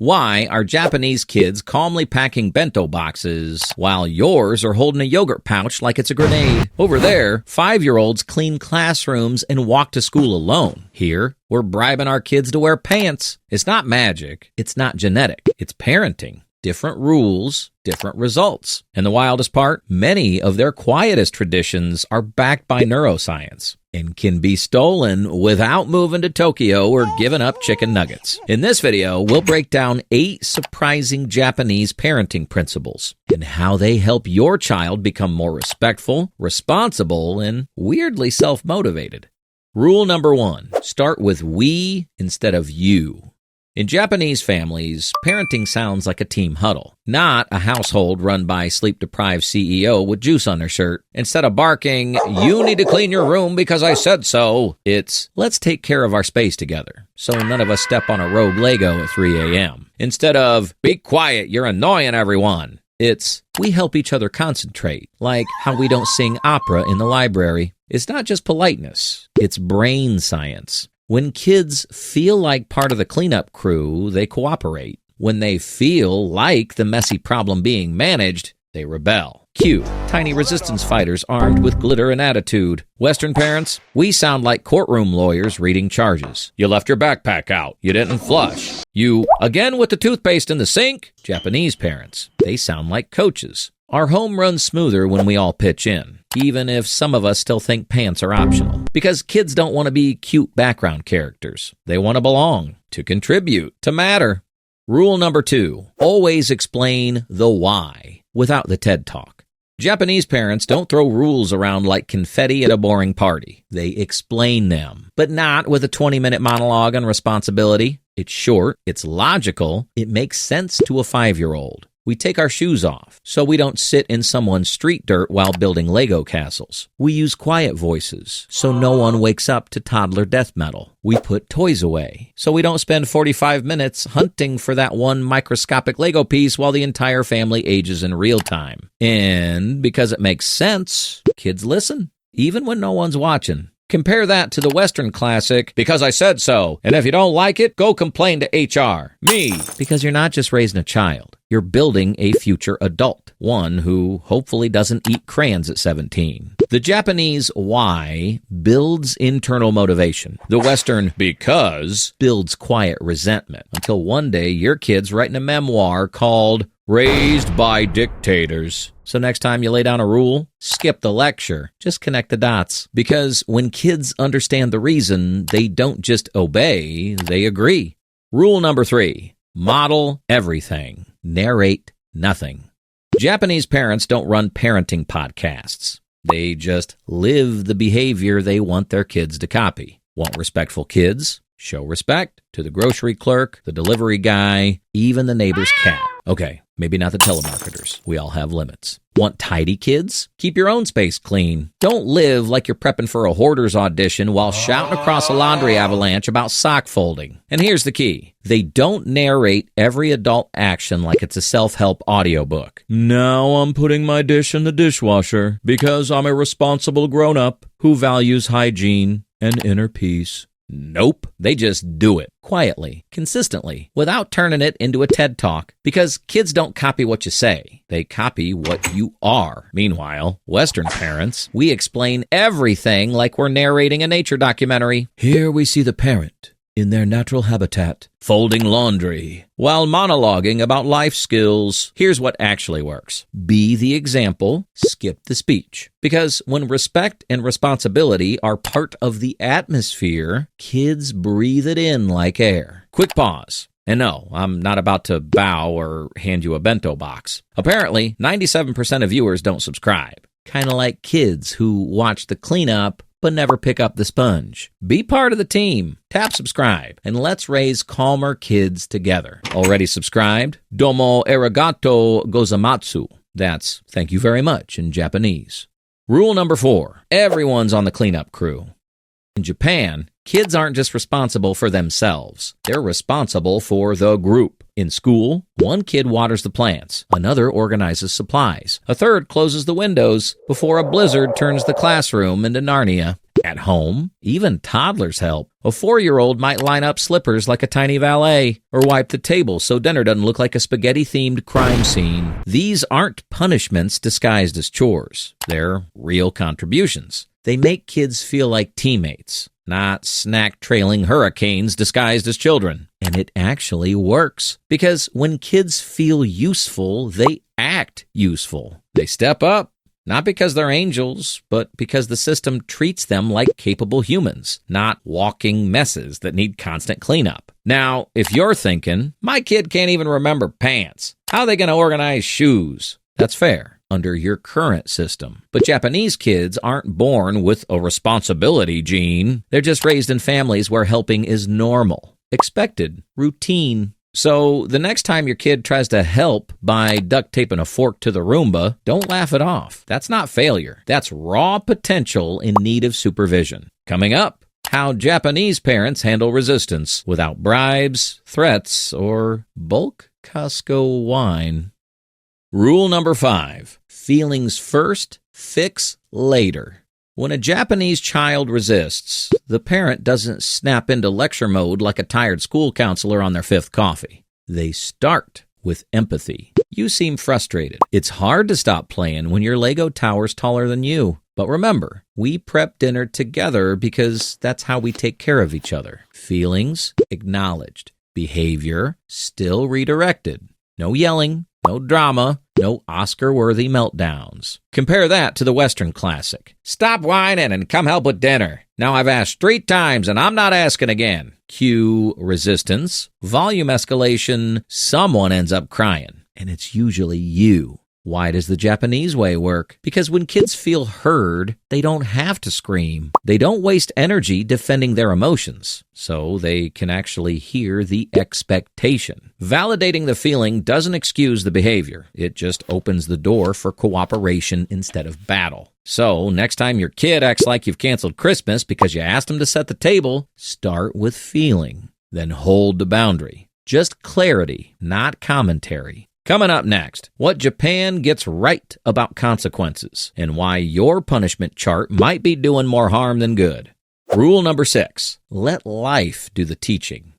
Why are Japanese kids calmly packing bento boxes while yours are holding a yogurt pouch like it's a grenade? Over there, 5-year-olds clean classrooms and walk to school alone. Here, we're bribing our kids to wear pants. It's not magic. It's not genetic. It's parenting. Different rules, different results. And the wildest part, many of their quietest traditions are backed by neuroscience and can be stolen without moving to Tokyo or giving up chicken nuggets. In this video, we'll break down 8 surprising Japanese parenting principles and how they help your child become more respectful, responsible, and weirdly self-motivated. Rule number 1, start with we instead of you. In Japanese families, parenting sounds like a team huddle, not a household run by a sleep-deprived CEO with juice on their shirt. Instead of barking, "You need to clean your room because I said so," it's, "Let's take care of our space together so none of us step on a rogue Lego at 3 a.m. Instead of, "Be quiet, you're annoying everyone," it's, "We help each other concentrate," like how we don't sing opera in the library. It's not just politeness, it's brain science. When kids feel like part of the cleanup crew, they cooperate. When they feel like the messy problem being managed, they rebel. Cue tiny resistance fighters armed with glitter and attitude. Western parents, we sound like courtroom lawyers reading charges. "You left your backpack out. You didn't flush. You, again with the toothpaste in the sink." Japanese parents, they sound like coaches. Our home runs smoother when we all pitch in, even if some of us still think pants are optional. Because kids don't want to be cute background characters. They want to belong, to contribute, to matter. Rule number 2, always explain the why without the TED Talk. Japanese parents don't throw rules around like confetti at a boring party. They explain them, but not with a 20-minute monologue on responsibility. It's short, it's logical, it makes sense to a 5-year-old. We take our shoes off so we don't sit in someone's street dirt while building Lego castles. We use quiet voices so no one wakes up to toddler death metal. We put toys away so we don't spend 45 minutes hunting for that one microscopic Lego piece while the entire family ages in real time. And because it makes sense, kids listen, even when no one's watching. Compare that to the Western classic, "Because I said so, and if you don't like it, go complain to HR. Me." Because you're not just raising a child, you're building a future adult, one who hopefully doesn't eat crayons at 17. The Japanese why builds internal motivation. The Western because builds quiet resentment, until one day your kid's writing a memoir called Raised by Dictators. So next time you lay down a rule, skip the lecture. Just connect the dots. Because when kids understand the reason, they don't just obey, they agree. Rule number 3, model everything. Narrate nothing. Japanese parents don't run parenting podcasts. They just live the behavior they want their kids to copy. Want respectful kids? Show respect to the grocery clerk, the delivery guy, even the neighbor's cat. Okay, maybe not the telemarketers. We all have limits. Want tidy kids? Keep your own space clean. Don't live like you're prepping for a hoarder's audition while shouting across a laundry avalanche about sock folding. And here's the key. They don't narrate every adult action like it's a self-help audiobook. "Now I'm putting my dish in the dishwasher because I'm a responsible grown-up who values hygiene and inner peace." Nope. They just do it quietly, consistently, without turning it into a TED Talk. Because kids don't copy what you say. They copy what you are. Meanwhile, Western parents, we explain everything like we're narrating a nature documentary. Here we see the parent in their natural habitat, folding laundry, while monologuing about life skills. Here's what actually works. Be the example, skip the speech. Because when respect and responsibility are part of the atmosphere, kids breathe it in like air. Quick pause. And no, I'm not about to bow or hand you a bento box. Apparently, 97% of viewers don't subscribe. Kind of like kids who watch the cleanup but never pick up the sponge. Be part of the team. Tap subscribe, and let's raise calmer kids together. Already subscribed? Domo arigato gozaimasu. That's thank you very much in Japanese. Rule number 4. Everyone's on the cleanup crew. In Japan, kids aren't just responsible for themselves. They're responsible for the group. In school, one kid waters the plants, another organizes supplies, a third closes the windows before a blizzard turns the classroom into Narnia. At home, even toddlers help. A 4-year-old might line up slippers like a tiny valet, or wipe the table so dinner doesn't look like a spaghetti-themed crime scene. These aren't punishments disguised as chores. They're real contributions. They make kids feel like teammates, not snack-trailing hurricanes disguised as children. And it actually works, because when kids feel useful, they act useful. They step up. Not because they're angels, but because the system treats them like capable humans, not walking messes that need constant cleanup. Now, if you're thinking, my kid can't even remember pants, how are they going to organize shoes? That's fair under your current system. But Japanese kids aren't born with a responsibility gene. They're just raised in families where helping is normal, expected, routine. So the next time your kid tries to help by duct taping a fork to the Roomba, don't laugh it off. That's not failure. That's raw potential in need of supervision. Coming up, how Japanese parents handle resistance without bribes, threats, or bulk Costco wine. Rule number 5, feelings first, fix later. When a Japanese child resists, the parent doesn't snap into lecture mode like a tired school counselor on their 5th coffee. They start with empathy. You seem frustrated. It's hard to stop playing when your Lego tower's taller than you. But remember, we prep dinner together because that's how we take care of each other. Feelings acknowledged. Behavior still redirected. No yelling, no drama, no Oscar-worthy meltdowns. Compare that to the Western classic. Stop whining and come help with dinner. Now I've asked 3 times and I'm not asking again. Cue resistance, volume escalation, someone ends up crying. And it's usually you. Why does the Japanese way work? Because when kids feel heard, they don't have to scream. They don't waste energy defending their emotions, so they can actually hear the expectation. Validating the feeling doesn't excuse the behavior. It just opens the door for cooperation instead of battle. So, next time your kid acts like you've canceled Christmas because you asked him to set the table, start with feeling, then hold the boundary. Just clarity, not commentary. Coming up next, what Japan gets right about consequences and why your punishment chart might be doing more harm than good. Rule number 6, let life do the teaching.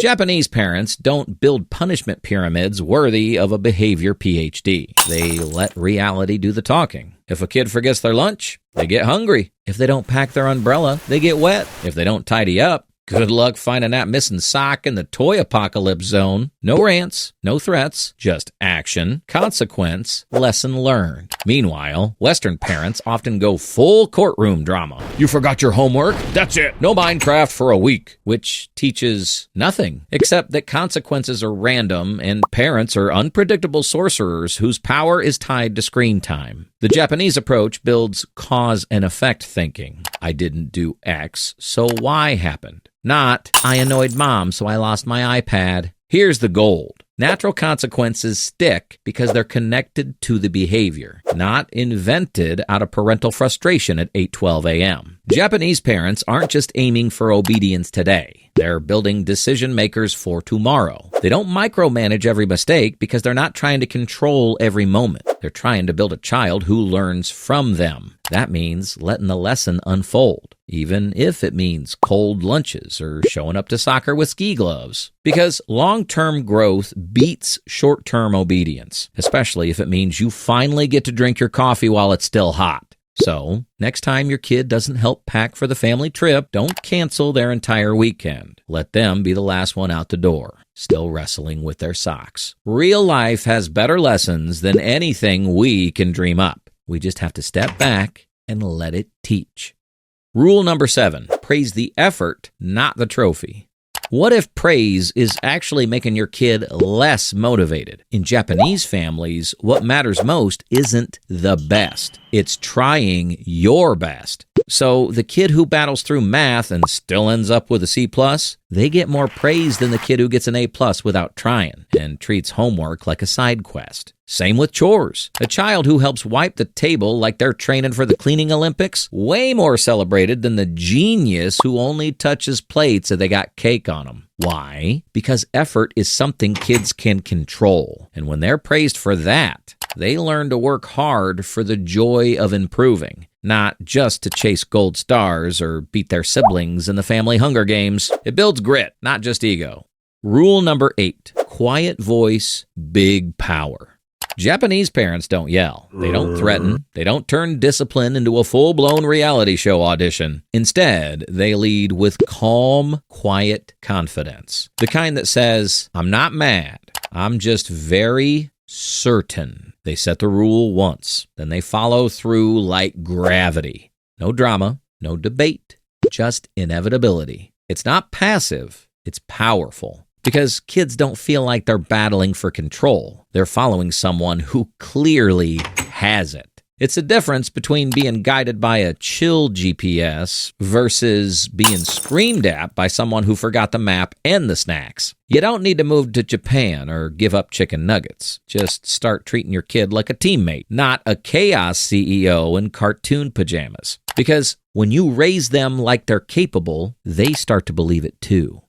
Japanese parents don't build punishment pyramids worthy of a behavior PhD. They let reality do the talking. If a kid forgets their lunch, they get hungry. If they don't pack their umbrella, they get wet. If they don't tidy up, good luck finding that missing sock in the toy apocalypse zone. No rants, no threats, just action, consequence, lesson learned. Meanwhile, Western parents often go full courtroom drama. You forgot your homework? That's it. No Minecraft for a week, which teaches nothing, except that consequences are random and parents are unpredictable sorcerers whose power is tied to screen time. The Japanese approach builds cause and effect thinking. I didn't do X, so Y happened. Not, I annoyed mom, so I lost my iPad. Here's the gold. Natural consequences stick because they're connected to the behavior, not invented out of parental frustration at 8:12 a.m. Japanese parents aren't just aiming for obedience today. They're building decision makers for tomorrow. They don't micromanage every mistake because they're not trying to control every moment. They're trying to build a child who learns from them. That means letting the lesson unfold, even if it means cold lunches or showing up to soccer with ski gloves. Because long-term growth beats short-term obedience, especially if it means you finally get to drink your coffee while it's still hot. So, next time your kid doesn't help pack for the family trip, don't cancel their entire weekend. Let them be the last one out the door, still wrestling with their socks. Real life has better lessons than anything we can dream up. We just have to step back and let it teach. Rule number 7, praise the effort, not the trophy. What if praise is actually making your kid less motivated? In Japanese families, what matters most isn't the best. It's trying your best. So the kid who battles through math and still ends up with a C+, they get more praise than the kid who gets an A+ without trying and treats homework like a side quest. Same with chores. A child who helps wipe the table like they're training for the cleaning Olympics, way more celebrated than the genius who only touches plates if they got cake on them. Why? Because effort is something kids can control. And when they're praised for that, they learn to work hard for the joy of improving, not just to chase gold stars or beat their siblings in the family Hunger Games. It builds grit, not just ego. Rule number 8, quiet voice, big power. Japanese parents don't yell. They don't threaten. They don't turn discipline into a full-blown reality show audition. Instead, they lead with calm, quiet confidence. The kind that says, I'm not mad. I'm just very certain. They set the rule once. Then they follow through like gravity. No drama, no debate, just inevitability. It's not passive. It's powerful. Because kids don't feel like they're battling for control. They're following someone who clearly has it. It's a difference between being guided by a chill GPS versus being screamed at by someone who forgot the map and the snacks. You don't need to move to Japan or give up chicken nuggets. Just start treating your kid like a teammate, not a chaos CEO in cartoon pajamas. Because when you raise them like they're capable, they start to believe it too.